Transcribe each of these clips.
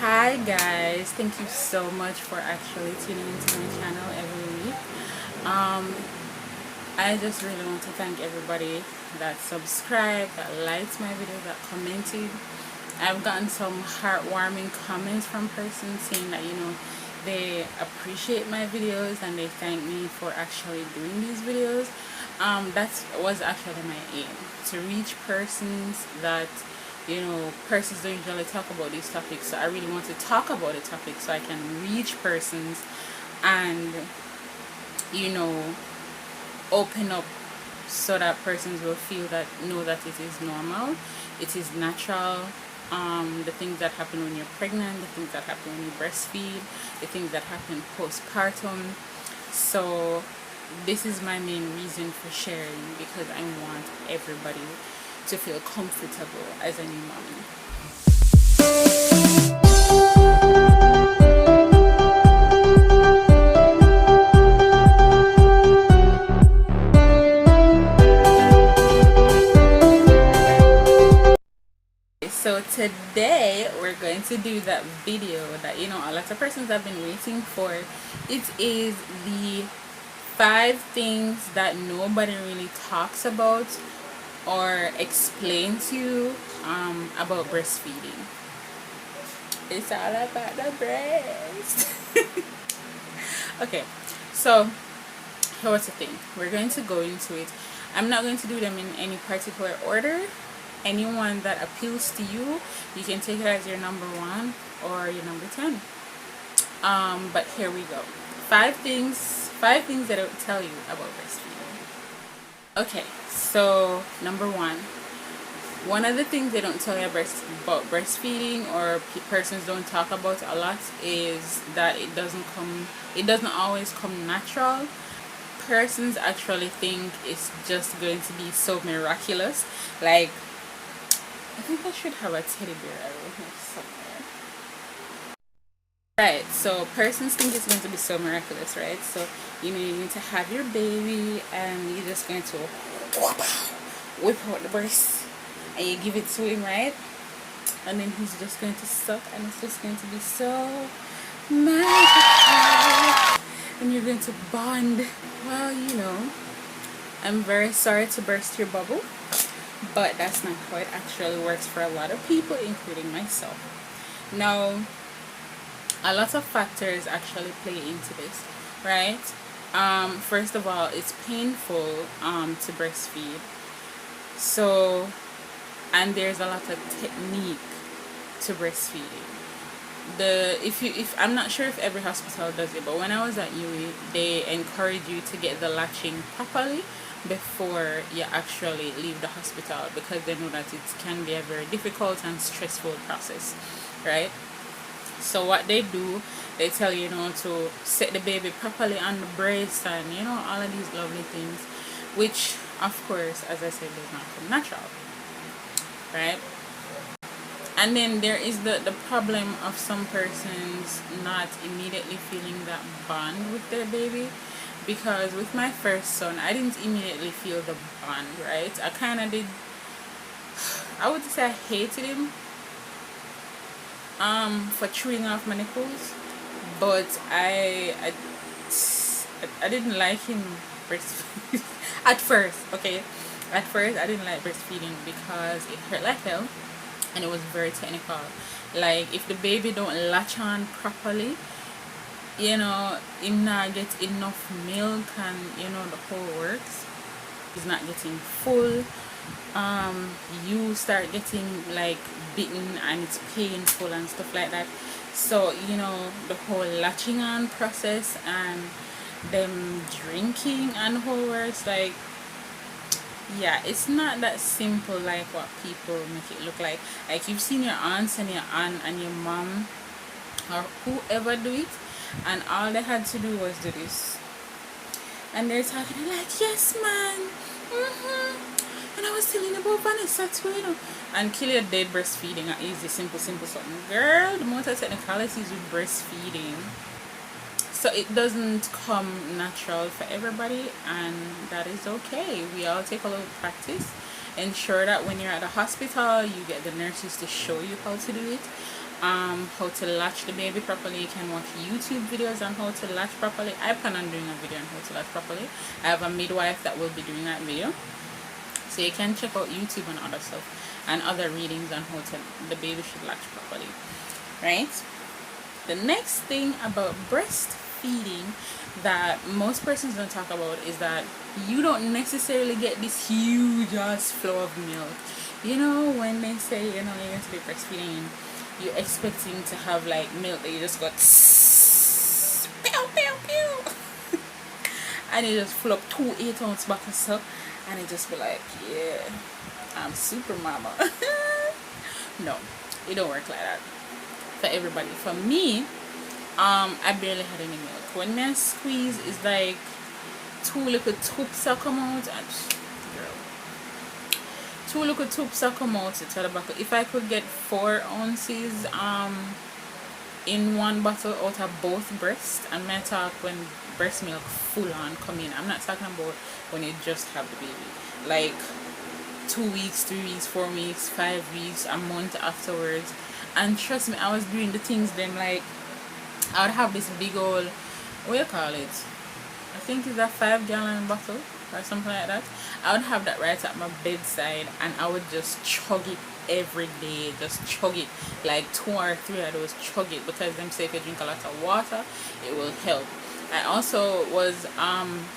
Hi guys, thank you so much for actually tuning into my channel every week. I just really want to thank everybody that subscribed, that liked my videos, that commented. I've gotten some heartwarming comments from persons saying that they appreciate my videos and they thank me for actually doing these videos. That was actually my aim, to reach persons that persons don't usually talk about these topics. So I really want to talk about the topic so I can reach persons and open up, so that persons will feel that know that it is normal, it is natural. The things that happen when you're pregnant, the things that happen when you breastfeed, the things that happen postpartum. So this is my main reason for sharing, because I want everybody to feel comfortable as a new mommy. So today we're going to do that video that a lot of persons have been waiting for. It is the 5 things that nobody really talks about or explain to you about breastfeeding. It's all about the breast. Okay, so here's the thing. We're going to go into it. I'm not going to do them in any particular order. Anyone that appeals to you, you can take it as your number 1 or your number 10. But here we go. 5 things that I would tell you about breastfeeding. Okay, so number 1. One of the things they don't tell you about breastfeeding, or persons don't talk about a lot, is that it doesn't always come natural. Persons actually think it's just going to be so miraculous. Like, I think I should have a teddy bear around here somewhere. Right, so persons think it's going to be so miraculous, right? So, you're going to have your baby and you're just going to whip out the breast and you give it to him, right? And then he's just going to suck and it's just going to be so magical. And you're going to bond. Well, I'm very sorry to burst your bubble, but that's not how it actually works for a lot of people, including myself. Now, a lot of factors actually play into this, right? First of all, it's painful to breastfeed. So, and there's a lot of technique to breastfeeding. If I'm not sure if every hospital does it, but when I was at UE, they encourage you to get the latching properly before you actually leave the hospital, because they know that it can be a very difficult and stressful process, right? So what they do, they tell you, to set the baby properly on the breast and all of these lovely things, which of course, as I said, does not come natural, right? And then there is the problem of some persons not immediately feeling that bond with their baby. Because with my first son, I didn't immediately feel the bond, right? I kind of did. I would say I hated him for chewing off my nipples, but I didn't like him breastfeeding at first. Okay, at first I didn't like breastfeeding because it hurt like hell and it was very technical. Like, if the baby don't latch on properly, him not get enough milk and the whole works. He's not getting full. You start getting like bitten and it's painful and stuff like that. So the whole latching on process and them drinking and the whole works, like, yeah, it's not that simple like what people make it look like. Like, you've seen your aunts and your aunt and your mom or whoever do it, and all they had to do was do this, and they're talking like, yes man, and I was telling about Vanessa too, and kill your dead breastfeeding. Easy, simple something. Girl, the amount of technicalities with breastfeeding, so it doesn't come natural for everybody, and that is okay. We all take a little practice. Ensure that when you're at the hospital, you get the nurses to show you how to do it. how to latch the baby properly. You can watch YouTube videos on how to latch properly. I plan on doing a video on how to latch properly. I have a midwife that will be doing that video, so you can check out YouTube and other stuff and other readings on how to the baby should latch properly, right? The next thing about breastfeeding that most persons don't talk about is that you don't necessarily get this huge ass flow of milk. You know, when they say, you know, you're going to be breastfeeding, you're expecting to have like milk that you just got pew, pew, pew. And you just fill up 2 8-ounce bottles up and it just be like, yeah, I'm super mama. No, it don't work like that for everybody. For me, I barely had any milk. When me squeeze, it's like 2 little tubes that come out, and girl, 2 little tubes that come out to the bottle. If I could get 4 ounces in one bottle out of both breasts, and I talk when breast milk full on come in. I'm not talking about when you just have the baby, like 2 weeks, 3 weeks, 4 weeks, 5 weeks, a month afterwards. And trust me, I was doing the things then, like I would have this big old, what you call it, I think it's a 5-gallon bottle or something like that. I would have that right at my bedside and I would just chug it every day, just chug it, like 2 or 3 of those, chug it, because them say if you drink a lot of water it will help. I also was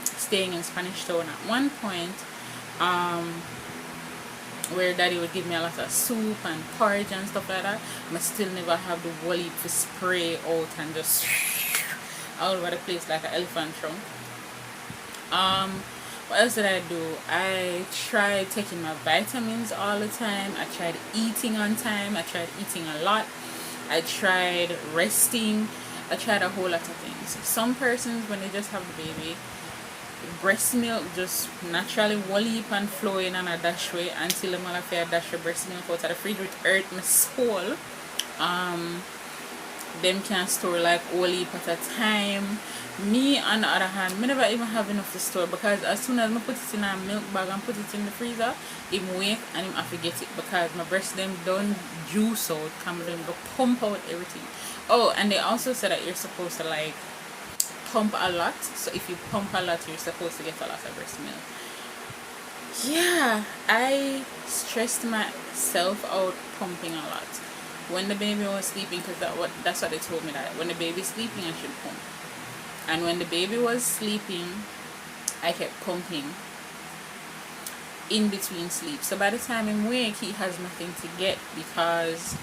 staying in Spanish Town at one point, where daddy would give me a lot of soup and porridge and stuff like that. I still never have the wally to spray out and just all over the place like an elephant trunk. What else did I do? I tried taking my vitamins all the time. I tried eating on time. I tried eating a lot. I tried resting. I tried a whole lot of things. Some persons, when they just have the baby, breast milk just naturally wally and flow in and a dash way until the mother fair dash your breast milk out of the fridge, which hurt my soul. Them can store like wally at a time. Me on the other hand, me never even have enough to store, because as soon as I put it in a milk bag and put it in the freezer, him wake and him have to get it, because my breast them don't juice out, come them go pump out everything. Oh, and they also said that you're supposed to like pump a lot, so if you pump a lot you're supposed to get a lot of breast milk. Yeah, I stressed myself out pumping a lot when the baby was sleeping, because that's what they told me, that when the baby's sleeping I should pump. And when the baby was sleeping I kept pumping in between sleep, so by the time I'm awake he has nothing to get, because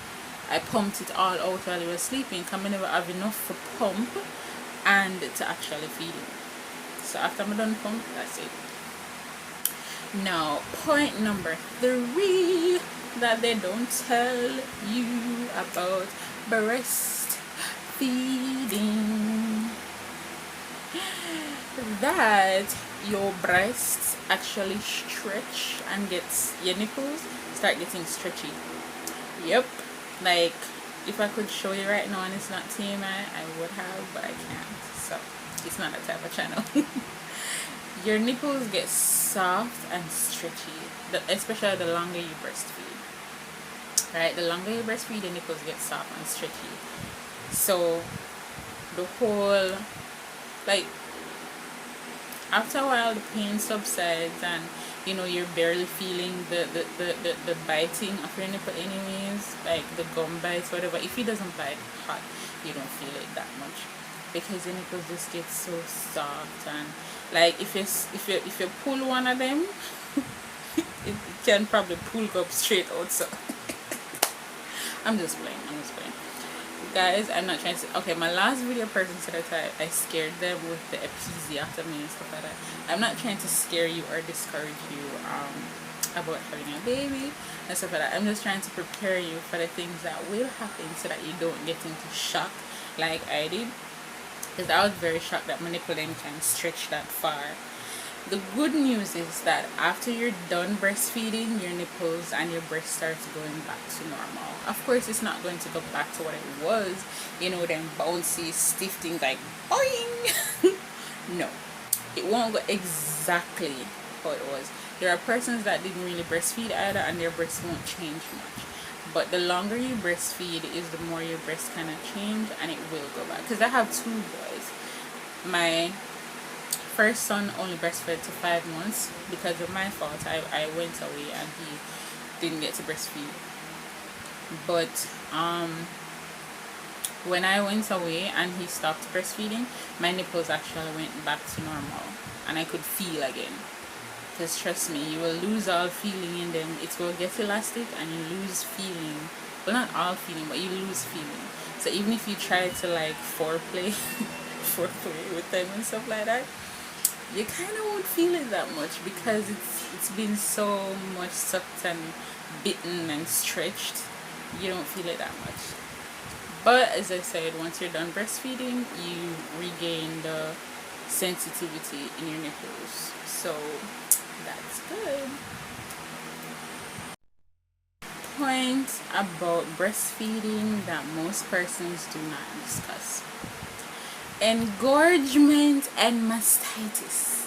I pumped it all out while he was sleeping, because I never have enough to pump and to actually feed him. So after I'm done pump, that's it. Now, point number 3 that they don't tell you about breastfeeding, that your breasts actually stretch and gets your nipples start getting stretchy. Yep, like if I could show you right now and it's not TMI, I would have, but I can't, so it's not that type of channel. Your nipples get soft and stretchy, especially the longer you breastfeed. Right, the longer you breastfeed, the nipples get soft and stretchy. So the whole, like, after a while the pain subsides and you know you're barely feeling the biting of your nipple anyways, like the gum bites, whatever. If it doesn't bite hot, you don't feel it that much, because your nipples just get so soft. And like if you pull one of them it can probably pull up straight out. So I'm just playing, guys. I'm not trying to, okay, my last video person said that I scared them with the episiotomy and stuff like that. I'm not trying to scare you or discourage you about having a baby and stuff like that. I'm just trying to prepare you for the things that will happen, so that you don't get into shock like I did, because I was very shocked that my nipple then can stretch that far. The good news is that after you're done breastfeeding, your nipples and your breast starts going back to normal. Of course, it's not going to go back to what it was, you know, them bouncy, stiff things like boing. No, it won't go exactly how it was. There are persons that didn't really breastfeed either, and their breasts won't change much. But the longer you breastfeed is the more your breast kind of change, and it will go back. Because I have two boys. My first son only breastfed to 5 months because of my fault. I went away and he didn't get to breastfeed. But when I went away and he stopped breastfeeding, my nipples actually went back to normal and I could feel again. Because trust me, you will lose all feeling in them. It will get elastic and you lose feeling. Well, not all feeling, but you lose feeling. So even if you try to like foreplay with them and stuff like that, you kind of won't feel it that much because it's been so much sucked and bitten and stretched. You don't feel it that much. But as I said, once you're done breastfeeding, you regain the sensitivity in your nipples. So that's good. Point about breastfeeding that most persons do not discuss: engorgement and mastitis.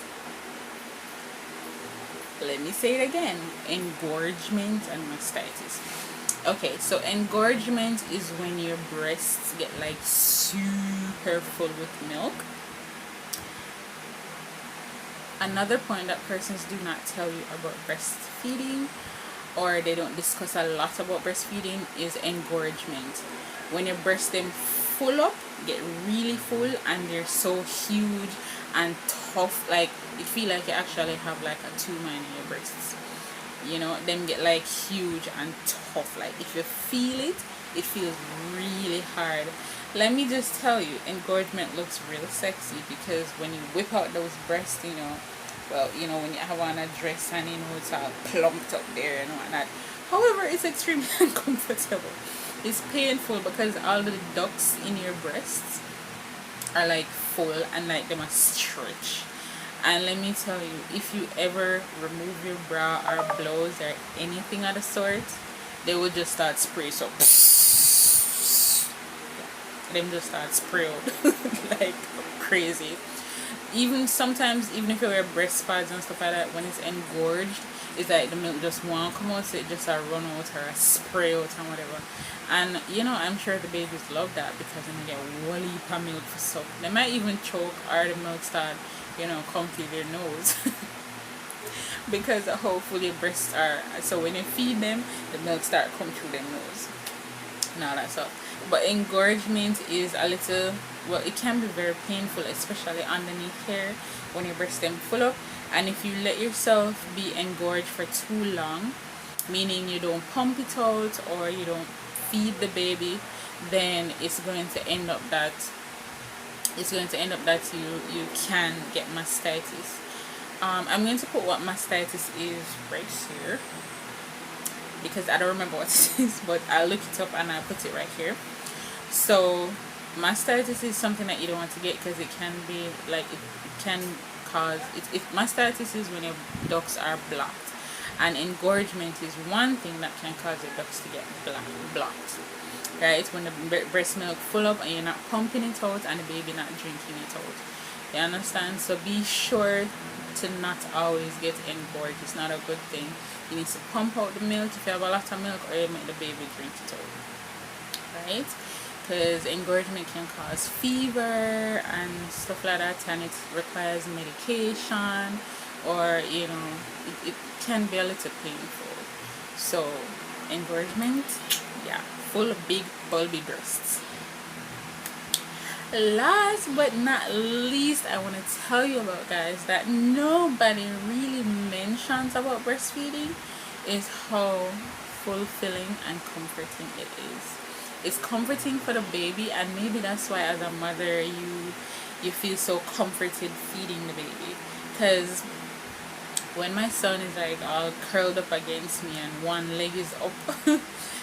Let me say it again: engorgement and mastitis. Okay, so engorgement is when your breasts get like super full with milk. Another point that persons do not tell you about breastfeeding, or they don't discuss a lot about breastfeeding, is engorgement. When your breasts them full up, get really full, and they're so huge and tough, like it feel like you actually have like a tumor in your breasts. You know, them get like huge and tough. Like if you feel it, it feels really hard. Let me just tell you, engorgement looks real sexy because when you whip out those breasts, you know, well, you know, when you have on a dress and you know it's all plumped up there and whatnot. However, it's extremely uncomfortable. It's painful because all the ducts in your breasts are like full and like they must stretch. And let me tell you, if you ever remove your bra or blouse or anything of the sort, they will just start spray. So them just start spray out like crazy. Even sometimes, even if you wear breast pads and stuff like that, when it's engorged, it's like the milk just won't come out, so it just run out or spray out and whatever. And you know, I'm sure the babies love that because they get one heap of milk for suck. They might even choke or the milk start, you know, come through their nose. Because of how full your breasts are. So when you feed them, the milk start come through their nose. Now that's all. But engorgement is a little, well, it can be very painful, especially underneath here when your breasts them full up. And if you let yourself be engorged for too long, meaning you don't pump it out or you don't feed the baby, then it's going to end up that you can get mastitis. I'm going to put what mastitis is right here because I don't remember what it is, but I'll look it up and I'll put it right here. So mastitis is something that you don't want to get because it can be like, it can cause it. Mastitis is when your ducts are blocked, and engorgement is one thing that can cause your ducts to get blocked. Right, when the breast milk full up and you're not pumping it out and the baby not drinking it out. You understand? So be sure to not always get engorged. It's not a good thing. You need to pump out the milk if you have a lot of milk, or you make the baby drink it out. Right? Because engorgement can cause fever and stuff like that, and it requires medication, or you know, it can be a little painful. So engorgement, yeah, full of big bulby breasts. Last but not least, I want to tell you about, guys, that nobody really mentions about breastfeeding is how fulfilling and comforting it is. It's comforting for the baby, and maybe that's why as a mother you feel so comforted feeding the baby. Because when my son is like all curled up against me and one leg is up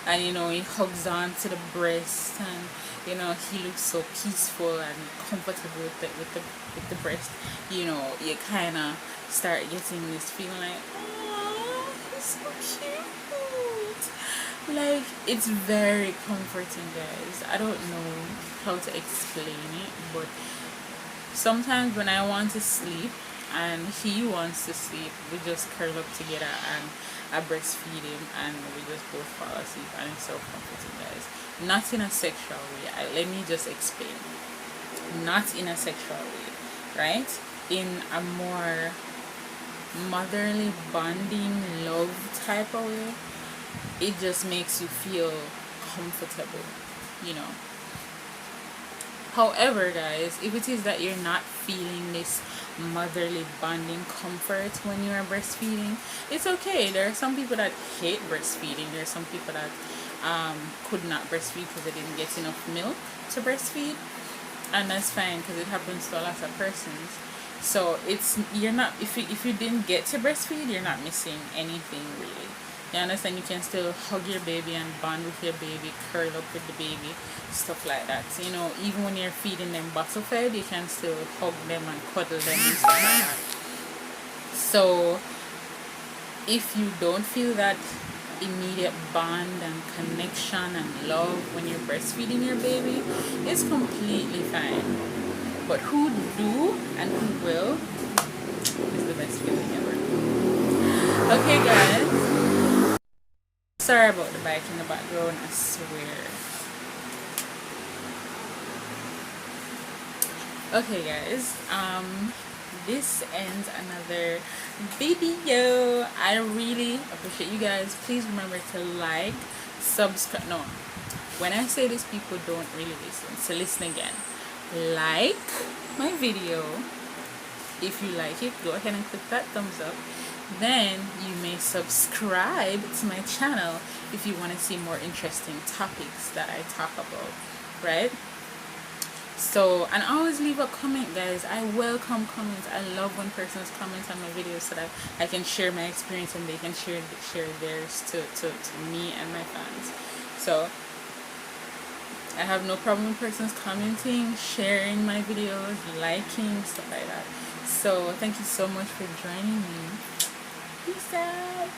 and you know he hugs on to the breast, and you know he looks so peaceful and comfortable with the breast, you know, you kind of start getting this feeling like, oh, he's so cute. Like, it's very comforting, guys. I don't know how to explain it, but sometimes when I want to sleep and he wants to sleep, we just curl up together and I breastfeed him, and we just both fall asleep, and it's so comforting, guys. Not in a sexual way. Let me just explain. Not in a sexual way, right? In a more motherly bonding love type of way. It just makes you feel comfortable, you know. However, guys, if it is that you're not feeling this motherly bonding comfort when you are breastfeeding, it's okay. There are some people that hate breastfeeding. There are some people that could not breastfeed because they didn't get enough milk to breastfeed, and that's fine because it happens to a lot of persons. So it's, you're not, if you didn't get to breastfeed, you're not missing anything really. You understand? You can still hug your baby and bond with your baby, curl up with the baby, stuff like that. So, you know, even when you're feeding them bottle fed, you can still hug them and cuddle them and stuff like that. So if you don't feel that immediate bond and connection and love when you're breastfeeding your baby, it's completely fine. But who do and who will is the best feeling ever. Okay, guys. Sorry about the bike in the background, I swear. Okay, guys. This ends another video. I really appreciate you guys. Please remember to like, subscribe. No, when I say this, people don't really listen. So listen again. Like my video. If you like it, go ahead and click that thumbs up. Then you may subscribe to my channel if you want to see more interesting topics that I talk about, right? So, and always leave a comment, guys. I welcome comments. I love when persons comment on my videos so that I can share my experience and they can share theirs to me and my fans. So I have no problem with persons commenting, sharing my videos, liking, stuff like that. So thank you so much for joining me. Peace out.